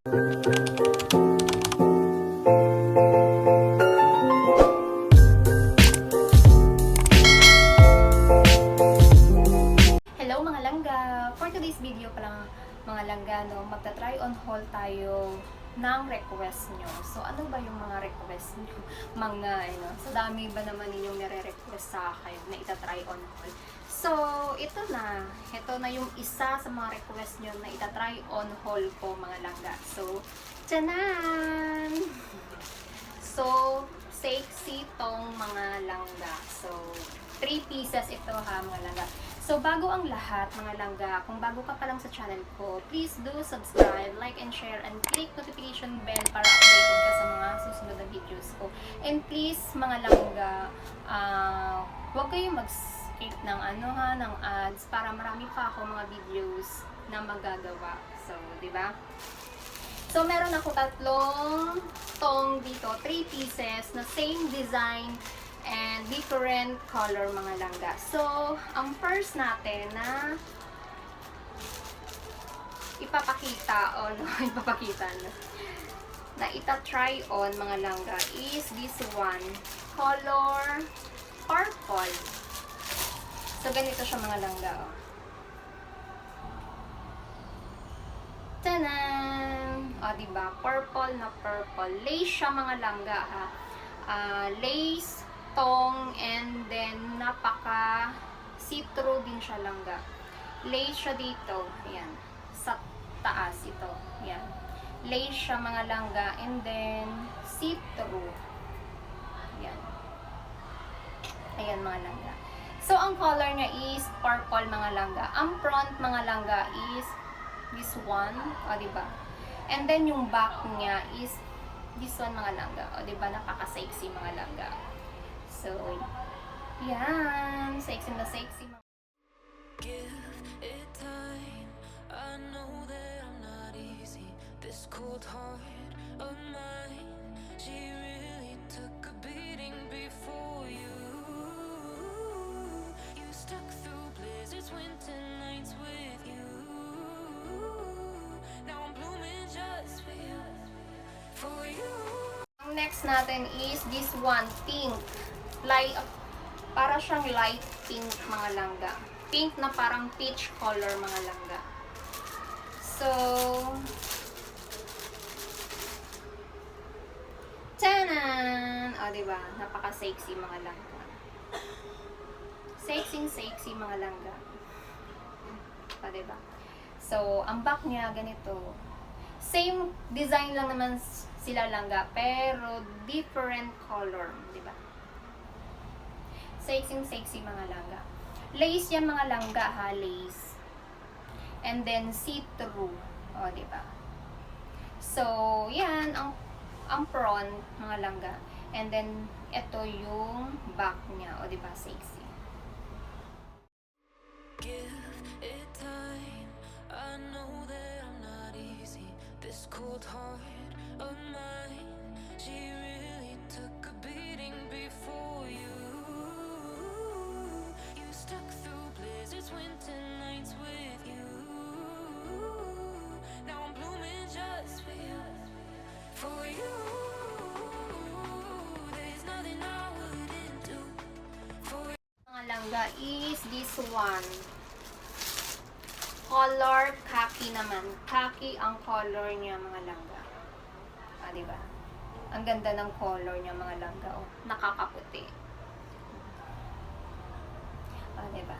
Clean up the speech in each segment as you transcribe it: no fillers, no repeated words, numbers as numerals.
Hello mga langga! For today's video pala mga langga, no, magta-try on haul tayo ng request nyo. So ano ba yung mga request nyo? Mga so dami ba naman ninyong nire-request sa akin na ita-try on haul? So ito na yung isa sa mga request nyo na ita-try on haul ko mga langga. So tiyanan! So sexy tong mga langga. So 3 pieces ito ha mga langga. So, bago ang lahat, mga langga, kung bago ka pa lang sa channel ko, please do subscribe, like, and share, and click notification bell para updated ka sa mga susunod na videos ko. And please, mga langga, huwag kayong mag-skip ng ng ads para marami pa ako mga videos na magagawa. So, di ba? So, meron ako tatlong tong dito, 3 pieces na same design and different color mga langga. So, ang first natin na ipapakita na ita-try on mga langga is this one, color purple. So, ganito siya mga langga. Oh. Tanan! O, diba? Purple na purple. Lace siya mga langga ha. Lace tong, and then napaka see-through din siya langga. Lace siya dito, ayan, sa taas ito, ayan. Lace siya mga langga, and then see-through, ayan. Ayan mga langga. So ang color niya is purple mga langga. Ang front mga langga is this one, o diba? And then yung back niya is this one mga langga, o diba? Napaka-sexy mga langga. So, yan. Sexy na sexy. Give it time. I know that I'm not easy. This cold heart of mine, she really took a beating before you. You stuck through blizzards, winter nights with you. Now I'm blooming just for you. For you. Ang next natin is this one, pink. Para siyang light pink mga langga. Pink na parang peach color mga langga. So, tanan! O, diba? Napaka-sexy mga langga. Sexy mga langga. O, diba? So, ang back niya ganito. Same design lang naman sila langga, pero different color, diba? Sexy mga langga. Lace yan mga langga ha, lace. And then see-through. O, diba? So, yan ang front mga langga. And then ito yung back niya. O, diba? Sexy. Give it time. I know that I'm not easy. This cold heart of mine, she really took a beating before you. You stuck through blizzards, winter nights with you. Now I'm blooming just for you. For you. There's nothing I wouldn't do for you. Mga langga is this one. Color khaki naman. Khaki ang color niya mga langga. Diba? Ang ganda ng color niya mga langga. Oh, nakakaputi. Diba?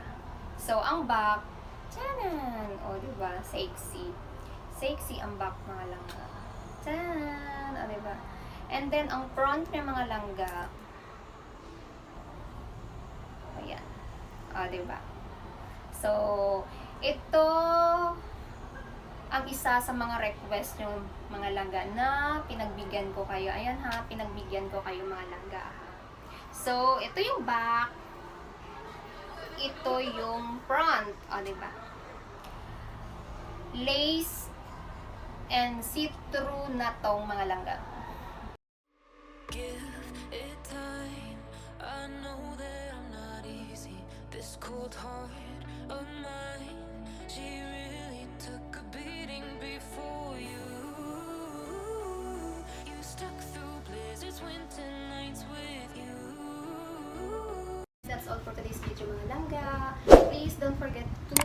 So, ang back, tanan! O, diba? Sexy. Sexy ang back mga langga. Tanan! O, diba? And then, ang front niya mga langga, ayan. O, diba? So, ito ang isa sa mga request nyo mga langga na pinagbigyan ko kayo. Ayan ha, pinagbigyan ko kayo mga langga ha. So, ito yung back. Ito yung front. O, diba? Lace and see-through na tong mga langga. Give it time. I know that I'm not easy. This cold heart of mine, she really took a beating before you. winter nights with you. That's all for today's video mga langga. Please don't forget to